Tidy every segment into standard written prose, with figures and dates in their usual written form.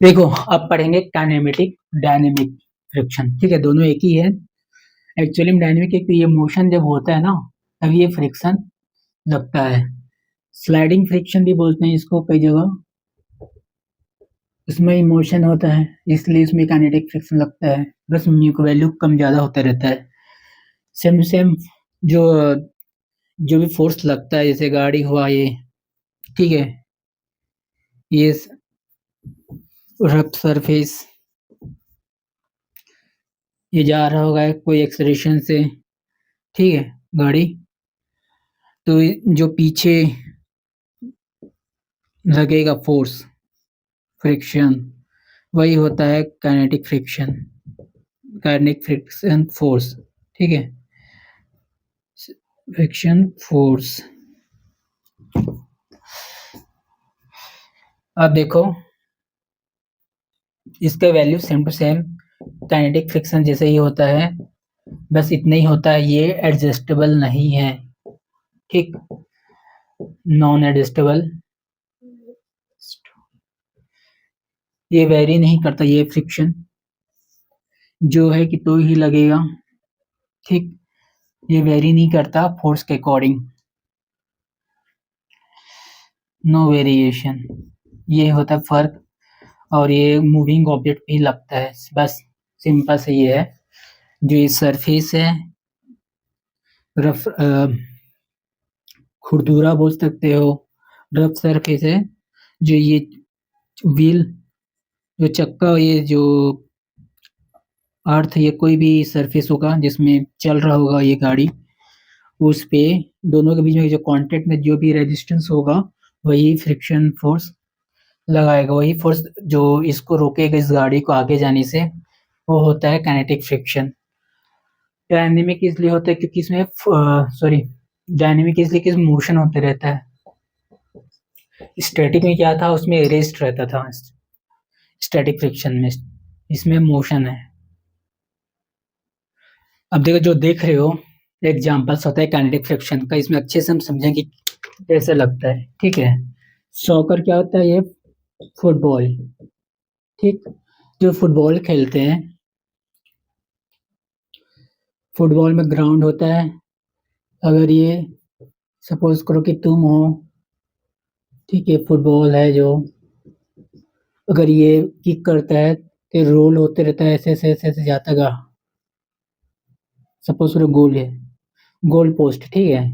देखो, अब पढ़ेंगे काइनेमेटिक डायनेमिक फ्रिक्शन। ठीक है, दोनों एक ही है। एक्चुअली में डायनेमिक एक तो ये मोशन जब होता है ना, तब ये फ्रिक्शन लगता है। स्लाइडिंग फ्रिक्शन भी बोलते हैं इसको कई जगह। इसमें इमोशन होता है, इसलिए इसमें काइनेटिक फ्रिक्शन लगता है। बस म्यू का वैल्यू कम ज़्यादा होता रहता है। सेम टू सेम जो जो भी फोर्स लगता है, जैसे गाड़ी हुआ ये, ठीक है, ये रफ सरफेस, ये जा रहा होगा कोई एक्सलेशन से, ठीक है, गाड़ी, तो जो पीछे लगेगा फोर्स, फ्रिक्शन, वही होता है kinetic friction, kinetic friction force. ठीक है, फ्रिक्शन फोर्स। अब देखो, इसका value same to same kinetic friction जैसे ही होता है, बस इतना ही होता है, ये एडजस्टेबल नहीं है। ठीक, नॉन एडजस्टेबल, ये वेरी नहीं करता, ये फ्रिक्शन जो है कि तो ही लगेगा। ठीक, ये वेरी नहीं करता फोर्स के अकॉर्डिंग, नो वेरिएशन, ये होता है फर्क। और ये मूविंग ऑब्जेक्ट भी लगता है, बस सिंपल से ये है। जो ये सरफेस है, रफ खुरदुरा बोल सकते हो, रफ सरफेस है। जो ये व्हील, जो चक्का, ये जो अर्थ, ये कोई भी सरफेस होगा जिसमें चल रहा होगा ये गाड़ी, उस पे दोनों के बीच में जो कांटेक्ट में जो भी रेजिस्टेंस होगा, वही फ्रिक्शन फोर्स लगाएगा। वही फोर्स जो इसको रोकेगा, इस गाड़ी को आगे जाने से, वो होता है काइनेटिक फ्रिक्शन। डायनेमिक इसलिए होता है क्योंकि इसमें सॉरी, डायनेमिक इसलिए कि मोशन होते रहता है। स्टैटिक में क्या था, उसमें रेस्ट रहता था, स्टैटिक फ्रिक्शन में, इसमें मोशन है। अब देखो, जो देख रहे हो एग्जांपल्स होता है काइनेटिक फ्रिक्शन का, इसमें अच्छे से हम समझेंगे कैसे लगता है। ठीक है, सॉकर क्या होता है, ये फुटबॉल। ठीक, जो फुटबॉल खेलते हैं, फुटबॉल में ग्राउंड होता है। अगर ये सपोज करो कि तुम हो, ठीक है, फुटबॉल है जो, अगर ये किक करता है तो रोल होते रहता है, ऐसे ऐसे ऐसे ऐसे जाता गा। सपोज करो गोल है, गोल पोस्ट, ठीक है,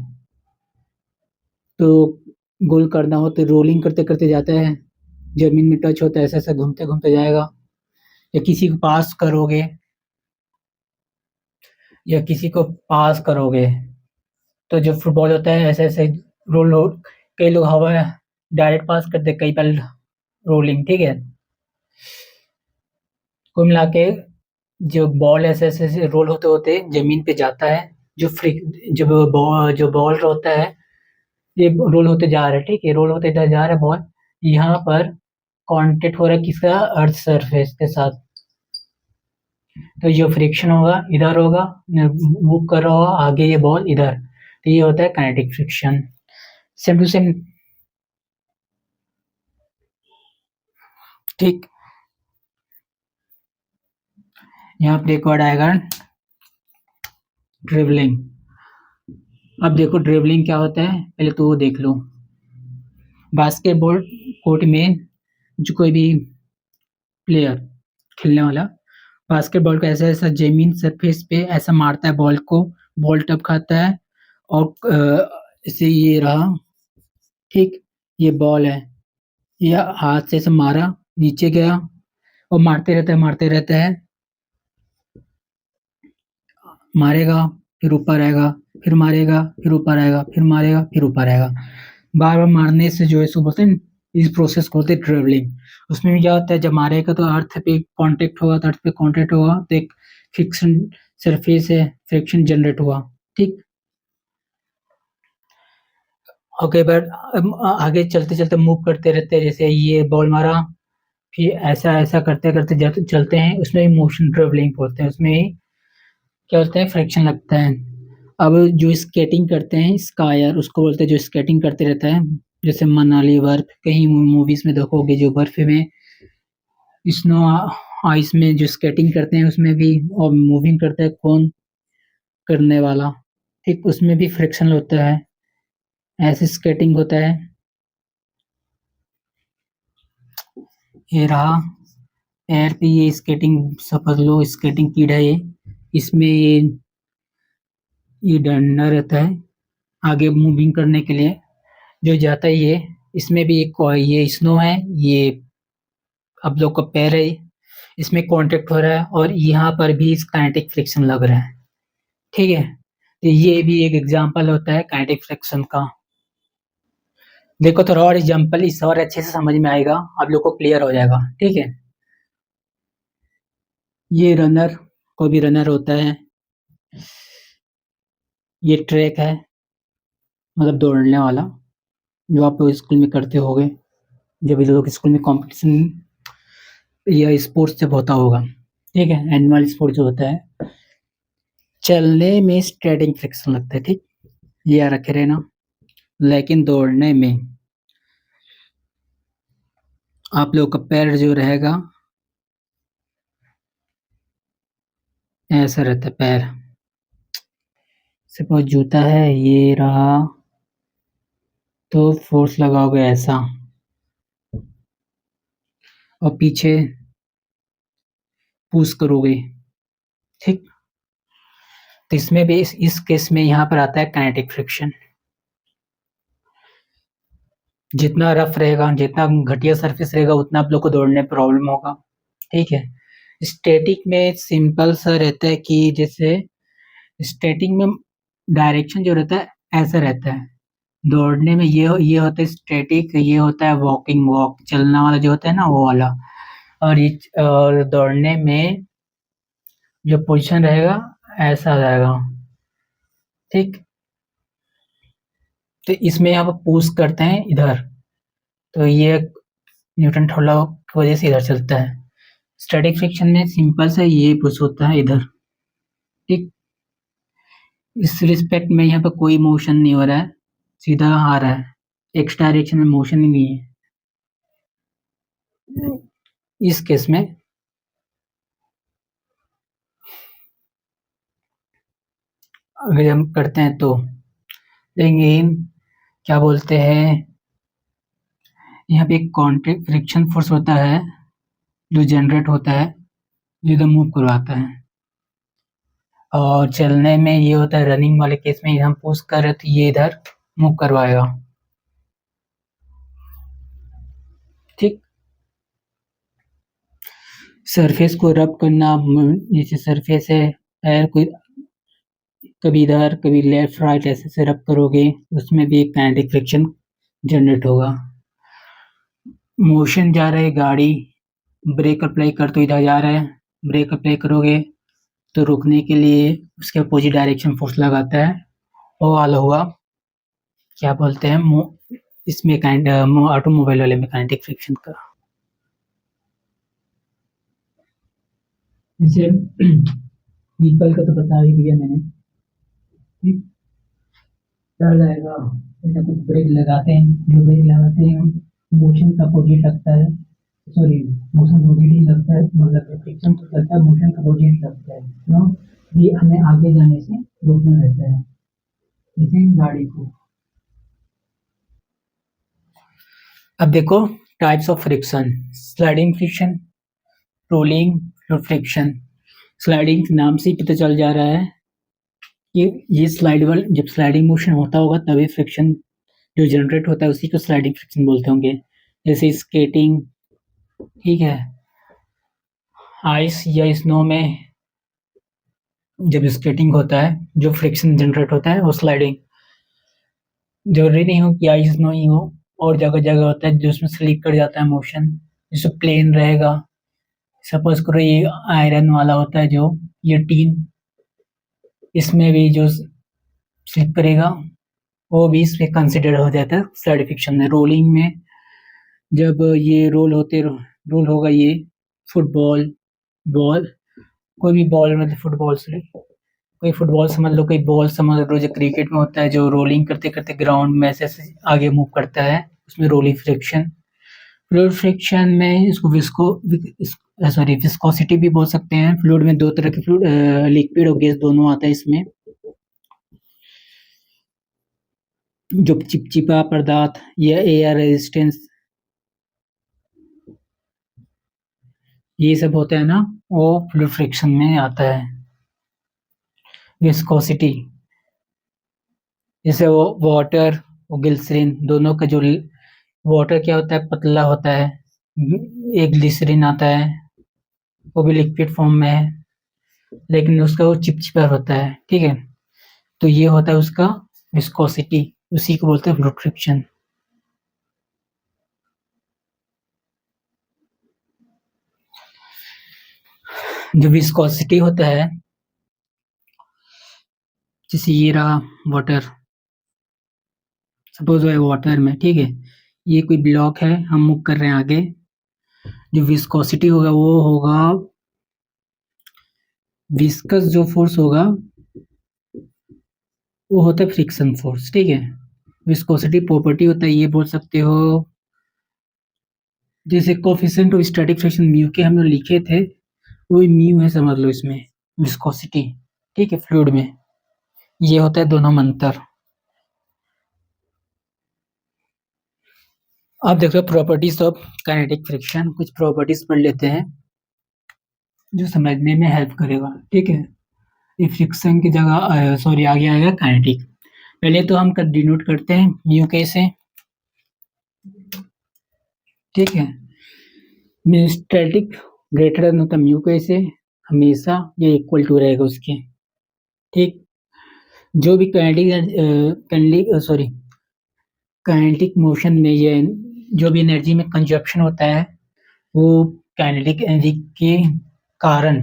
तो गोल करना हो तो रोलिंग करते करते जाता है, जमीन में टच होता है, ऐसे ऐसे घूमते घूमते जाएगा। या किसी को पास करोगे, या किसी को पास करोगे, तो जो फुटबॉल होता है ऐसे ऐसे रोल हो, कई लोग हवा डायरेक्ट पास करते, कई बार रोलिंग। ठीक है, कुल मिला के जो बॉल ऐसे ऐसे ऐसे रोल होते होते जमीन पे जाता है। जो फ्रिक जब जो बॉल होता है, ये रोल होते जा रहा है, ठीक है, रोल होते जा रहा है बॉल, यहाँ पर कांटेक्ट हो रहा है किसका, अर्थ सरफेस के साथ। तो जो फ्रिक्शन होगा इधर होगा, मूव कर रहा होगा आगे ये बॉल इधर, तो ये होता है kinetic friction. Same to same. ठीक, यहाँ पर एक वर्ड आएगा ड्रिबलिंग। अब देखो ड्रिबलिंग क्या होता है, पहले तो वो देख लो। बास्केटबॉल कोर्ट में जो कोई भी प्लेयर, खेलने वाला, बास्केटबॉल को ऐसा ऐसा जमीन सरफेस पे ऐसा मारता है बॉल को, बॉल टप खाता है, और इसे ये रहा, ठीक, ये बॉल है, ये हाथ से ऐसे मारा, नीचे गया, और मारते रहता है, मारेगा, फिर ऊपर आएगा, फिर मारेगा, फिर ऊपर आएगा, फिर मारेगा, फिर ऊपर आएगा। बार बार मारने से जो है इसको बोलते हैं, इस प्रोसेस को बोलते हैं ड्रिबलिंग। उसमें भी क्या होता है, जब मारेगा तो अर्थ पे कांटेक्ट होगा, तो अर्थ पे कांटेक्ट होगा तो एक फ्रिक्शन सरफेस है, फ्रिक्शन जनरेट हुआ। ठीक, और कई बार आगे चलते चलते मूव करते रहते हैं, जैसे ये बॉल मारा, फिर ऐसा ऐसा करते करते चलते हैं, उसमें मोशन ड्रिबलिंग बोलते हैं। उसमें क्या होता है, फ्रिक्शन लगता है। अब जो स्केटिंग करते हैं, स्कायर उसको बोलते हैं, जो स्केटिंग करते रहता है, जैसे मनाली बर्फ, कहीं मूवीज में देखोगे जो बर्फ में स्नो आइस में जो स्केटिंग करते हैं उसमें भी, और मूविंग करता है कौन, करने वाला। ठीक, उसमें भी फ्रिक्शन होता है, ऐसे स्केटिंग होता है। ये रहा एयर पे, ये स्केटिंग समझ लो, स्केटिंग किड है ये। इसमें ये डंडा रहता है आगे मूविंग करने के लिए, जो जाता है ये। इसमें भी एक ये स्नो है, ये आप लोग का पैर है, इसमें कांटेक्ट हो रहा है और यहाँ पर भी काइनेटिक फ्रिक्शन लग रहा है। ठीक है, तो ये भी एक एग्जांपल होता है काइनेटिक फ्रिक्शन का। देखो थोड़ा और एग्जांपल, इस और अच्छे से समझ में आएगा, आप लोग को क्लियर हो जाएगा। ठीक है, ये रनर, कोई भी रनर होता है। ये ट्रैक है, मतलब दौड़ने वाला, जो आप लोग स्कूल में करते होगे, जब ये लोग स्कूल में कंपटीशन या स्पोर्ट्स जब होता होगा। ठीक है, एनुअल स्पोर्ट जो होता है। चलने में स्ट्रेडिंग फ्रिक्शन लगता है, ठीक, ये याद रखे रहना। लेकिन दौड़ने में आप लोग का पैर जो रहेगा ऐसा रहता है पैर। सपोज जूता है, ये रहा, तो फोर्स लगाओगे ऐसा, और पीछे पुश करोगे। ठीक, तो इसमें भी इस केस में यहाँ पर आता है काइनेटिक फ्रिक्शन। जितना रफ रहेगा, जितना घटिया सरफेस रहेगा, उतना आप लोग को दौड़ने में प्रॉब्लम होगा। ठीक है, स्टैटिक में सिंपल सा रहता है कि जैसे स्टैटिक में डायरेक्शन जो रहता है ऐसा रहता है। दौड़ने में ये होता है स्टैटिक, ये होता है वॉकिंग, वॉक चलना वाला जो होता है ना, वो वाला। और दौड़ने में जो पोजीशन रहेगा ऐसा आ जाएगा। ठीक, तो इसमें यहाँ पर पुश करते हैं इधर, तो ये न्यूटन थोड़ा की वजह से इधर चलता है। स्टैटिक फ्रिक्शन में सिंपल से ये पुश होता है इधर। ठीक, इस रिस्पेक्ट में यहाँ पर कोई मोशन नहीं हो रहा है, सीधा आ रहा है, एक्स डायरेक्शन में मोशन ही नहीं है। इस केस में अगर हम करते हैं तो, लेकिन क्या बोलते हैं, यहाँ पे एक कॉन्ट्रैक्ट फ्रिक्शन फोर्स होता है जो जनरेट होता है, जो इधर मूव करवाता है। और चलने में ये होता है, रनिंग वाले केस में हम पुश कर रहे तो ये इधर मूव करवाएगा। ठीक, सरफेस को रब करना, जैसे सरफेस है पैर कोई, कभी इधर कभी लेफ्ट राइट ऐसे से रब करोगे, उसमें भी एक काइनेटिक फ्रिक्शन जनरेट होगा। मोशन जा रहा है गाड़ी, ब्रेक अप्लाई कर तो इधर जा रहा है, ब्रेक अप्लाई करोगे तो रुकने के लिए उसके अपोजिट डायरेक्शन फोर्स लगाता है। वो वाला हुआ, क्या बोलते हैं, इसमें काइंड ऑटोमोबाइल वाले में काइनेटिक फ्रिक्शन का। जैसे व्हीकल का तो बता ही दिया मैंने। ठीक, चल जाएगा, ऐसा कुछ ब्रेक लगाते हैं, जो ब्रेक लगाते हैं मोशन का अपोजिट लगता है, सॉरी, मोशन अपोजिट ही लगता है, मतलब फ्रिक्शन तो लगता है, मोशन का अपोजिट लगता है, क्यों, ये हमें आगे जाने से रोकना रहता है, जैसे गाड़ी को। अब देखो types of friction, sliding friction, rolling friction. Sliding नाम से ही पता चल जा रहा है कि ये स्लाइडेबल, जब स्लाइडिंग मोशन होता होगा तभी फ्रिक्शन जो जनरेट होता है उसी को स्लाइडिंग फ्रिक्शन बोलते होंगे। जैसे स्केटिंग, ठीक है, आइस या स्नो में जब स्केटिंग होता है जो फ्रिक्शन जनरेट होता है वो स्लाइडिंग। जरूरी नहीं हो कि आइस स्नो ही हो, और जगह जगह होता है जो उसमें स्लिप कर जाता है मोशन, जैसे प्लेन रहेगा, सपोज करो ये आयरन वाला होता है जो, ये टीन, इसमें भी जो स्लिप करेगा वो भी इसमें कंसिडर हो जाता है स्लाइड फ्रिक्शन में। रोलिंग में जब ये रोल होगा, ये फुटबॉल बॉल, कोई भी बॉल, मतलब फुटबॉल से कोई फुटबॉल समझ लो, कोई बॉल समझ लो, जो क्रिकेट में होता है जो रोलिंग करते करते ग्राउंड में ऐसे ऐसे आगे मूव करता है, उसमें रोलिंग फ्रिक्शन फ्लूइड फ्रिक्शन में इसको विस्कोसिटी भी बोल सकते हैं। फ्लूइड में दो तरह के फ्लूइड, लिक्विड और गैस दोनों आता है इसमें। जो चिपचिपा पदार्थ या एयर रेजिस्टेंस, ये सब होता है ना, वो फ्लूइड फ्रिक्शन में आता है। विस्कोसिटी, जैसे वो वाटर और ग्लिसरीन दोनों का जो वाटर क्या होता है, पतला होता है। एक ग्लिसरीन आता है, वो भी लिक्विड फॉर्म में है, लेकिन उसका वो चिपचिपा होता है। ठीक है, तो ये होता है उसका विस्कोसिटी, उसी को बोलते हैं फ्लूइड फ्रिक्शन। जो विस्कोसिटी होता है, जैसे ये रहा वाटर, सपोज है वाटर में, ठीक है, ये कोई ब्लॉक है, हम मूव कर रहे हैं आगे। जो विस्कोसिटी होगा वो होगा, विस्कस जो फोर्स होगा वो होता है फ्रिक्शन फोर्स। ठीक है, विस्कोसिटी प्रॉपर्टी होता है, ये बोल सकते हो, जैसे coefficient of static friction mu के हम लोग लिखे थे, वो म्यू है समझ लो इसमें, विस्कोसिटी। ठीक है, फ्लूइड में ये होता है दोनों में अंतर। अब देखो प्रॉपर्टीज ऑफ काइनेटिक फ्रिक्शन, कुछ प्रॉपर्टीज पढ़ लेते हैं जो समझने में हेल्प करेगा। ठीक है, ये फ्रिक्शन की जगह सॉरी आगे आएगा काइनेटिक। पहले तो हम डिनोट करते हैं म्यू के से। ठीक है, स्टैटिक ग्रेटर देन होता है म्यू के से, हमेशा ये इक्वल टू रहेगा उसके। ठीक, जो भी काइनेटिक मोशन में ये जो भी एनर्जी में कंजप्शन होता है, वो काइनेटिक एनर्जी के कारण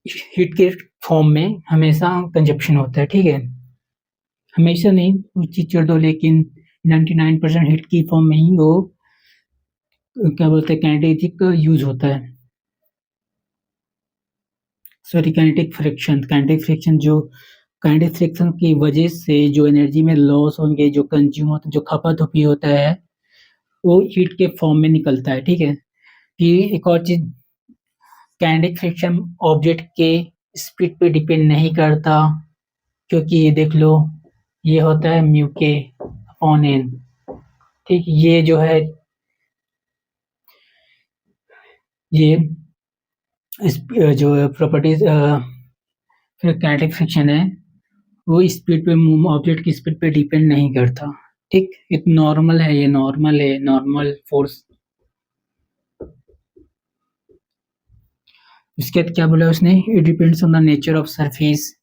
हीट के फॉर्म में हमेशा कंजप्शन होता है। ठीक है, हमेशा नहीं, कुछ चीज छोड़ दो, लेकिन 99% हीट की फॉर्म में ही वो क्या बोलते हैं काइनेटिक का यूज होता है। सॉरी, काइनेटिक फ्रिक्शन जो काइनेटिक फ्रिक्शन की वजह से जो एनर्जी में लॉस होंगे, जो कंज्यूम होता है, जो खपत होता है, वो हीट के फॉर्म में निकलता है। ठीक है, फिर एक और चीज, काइनेटिक फ्रिक्शन ऑब्जेक्ट के स्पीड पे डिपेंड नहीं करता, क्योंकि ये देख लो, ये होता है म्यू के अपॉन एन। ठीक, ये जो है, ये जो प्रॉपर्टीज काइनेटिक फ्रिक्शन है, वो स्पीड पे ऑब्जेक्ट की स्पीड पे डिपेंड नहीं करता। ठीक, ये नॉर्मल है, ये नॉर्मल है, नॉर्मल फोर्स। इसके बाद क्या बोला उसने, it depends on the nature of surface.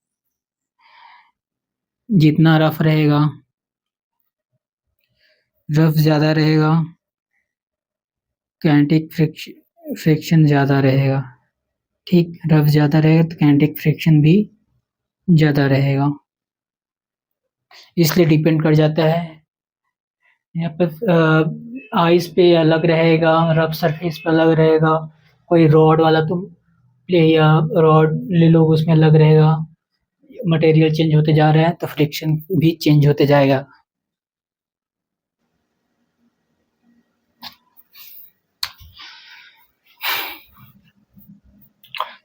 जितना रफ रहेगा, रफ ज्यादा रहेगा, काइनेटिक फ्रिक्शन ज्यादा रहेगा। ठीक, रफ ज्यादा रहेगा तो काइनेटिक फ्रिक्शन भी ज्यादा रहेगा, इसलिए डिपेंड कर जाता है। यहाँ पे आइस पे अलग रहेगा, रफ सरफेस पे अलग रहेगा। कोई रॉड वाला तुम ले या रॉड ले लो, उसमें अलग रहेगा। मटेरियल चेंज होते जा रहा है तो फ्रिक्शन भी चेंज होते जाएगा।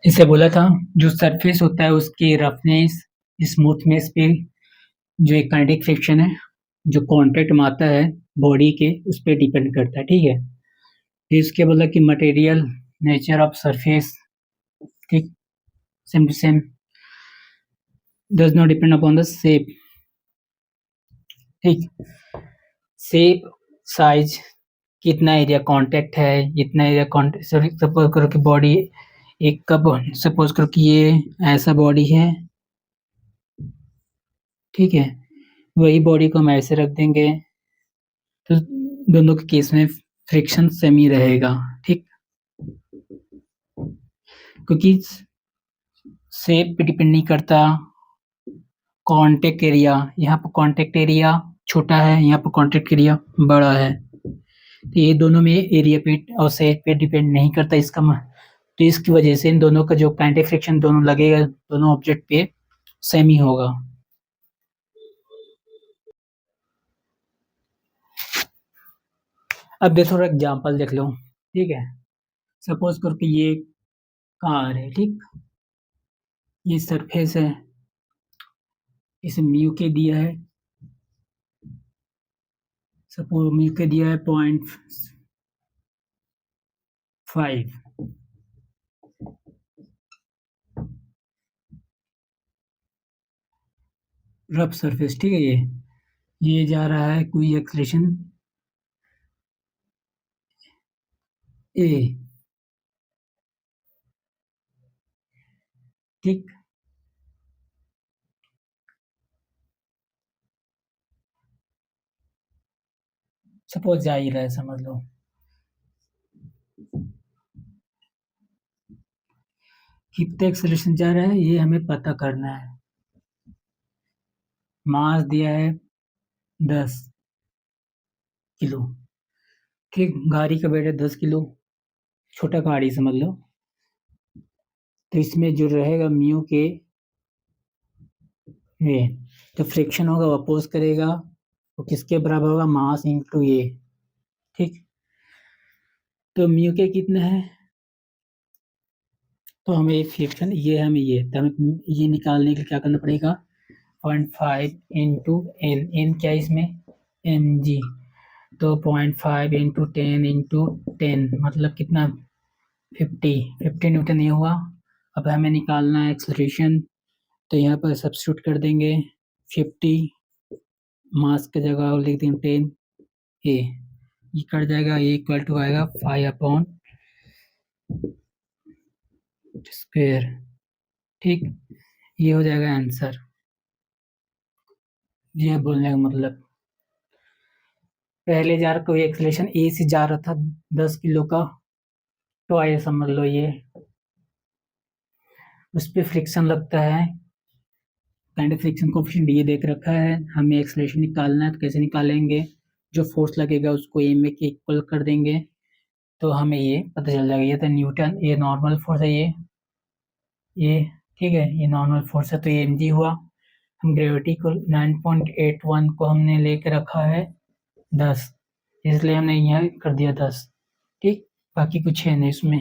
जैसे बोला था, जो सरफेस होता है उसकी रफनेस, स्मूथनेस पे जो एक काइनेटिक फ्रिक्शन है, जो कांटेक्ट में आता है बॉडी के, उस पर डिपेंड करता है। ठीक है, फिर इसके बोला कि मटेरियल, नेचर ऑफ सरफेस, ठीक, same to same, does not depend upon the shape. ठीक, शेप, साइज, कितना एरिया कांटेक्ट है, इतना एरिया कांटेक्ट, सपोज करो कि बॉडी एक कप, सपोज करो कि ये ऐसा बॉडी है। ठीक है, वही बॉडी को हम ऐसे रख देंगे तो दोनों के केस में फ्रिक्शन सेम ही रहेगा। ठीक, क्योंकि शेप पे डिपेंड नहीं करता, कांटेक्ट एरिया, यहाँ पर कांटेक्ट एरिया छोटा है, यहाँ पर कांटेक्ट एरिया बड़ा है, तो ये दोनों में एरिया पे और शेप पे डिपेंड नहीं करता। तो इसकी वजह से इन दोनों का जो काइनेटिक फ्रिक्शन दोनों लगेगा, दोनों ऑब्जेक्ट पे सेम ही होगा। अब देखो थोड़ा एग्जाम्पल देख लो, ठीक है। सपोज करो कि ये कार है, ठीक। ये सरफेस है, इसे म्यू के दिया है, सपोज म्यू के दिया है 0.5। रफ सरफेस, ठीक है। ये जा रहा है कोई एक्सलेशन ए, ठीक। सपोज जा ही रहा है, समझ लो। कितने एक्सलेशन जा रहा है ये हमें पता करना है। मास दिया है 10 किलो, ठीक। गाड़ी का वेट है 10 किलो, छोटा गाड़ी समझ लो। तो इसमें जो रहेगा म्यू के, ये जो फ्रिक्शन होगा वो अपोज करेगा, वो किसके बराबर होगा, मास इंटू ये, ठीक। तो म्यू के कितना है, तो हमें फ्रिक्शन ये हमें ये, तो हमें ये निकालने के लिए क्या करना पड़ेगा, 0.5 इंटू एन, एन क्या है इसमें, एम जी। तो 0.5 इंटू 10 मतलब कितना, 50 न्यूटन ये हुआ। अब हमें निकालना है एक्सलरेशन, तो यहाँ पर सब्स्टिट्यूट कर देंगे 50, मास की जगह लिख देंगे 10 ए, ये कट जाएगा, ये इक्वल टू आएगा 5/स्क्वायर, ठीक। ये हो जाएगा आंसर। ये बोलने का मतलब, पहले जा रहा कोई एक्सलेशन ए से जा रहा था 10 किलो का, तो आइए समझ लो ये उस पर फ्रिक्शन लगता है, काइंड ऑफ फ्रिक्शन कोफिशिएंट ये देख रखा है। हमें एक्सलेशन निकालना है, तो कैसे निकालेंगे, जो फोर्स लगेगा उसको ए में के इक्वल कर देंगे, तो हमें ये पता चल जाएगा। ये तो न्यूटन, ये नॉर्मल फोर्स है, ये ठीक है, ये नॉर्मल फोर्स है, तो ये mg हुआ। हम ग्रेविटी को 9.81 को हमने लेके रखा है 10, इसलिए हमने यहाँ कर दिया 10, ठीक। बाकी कुछ है नहीं इसमें।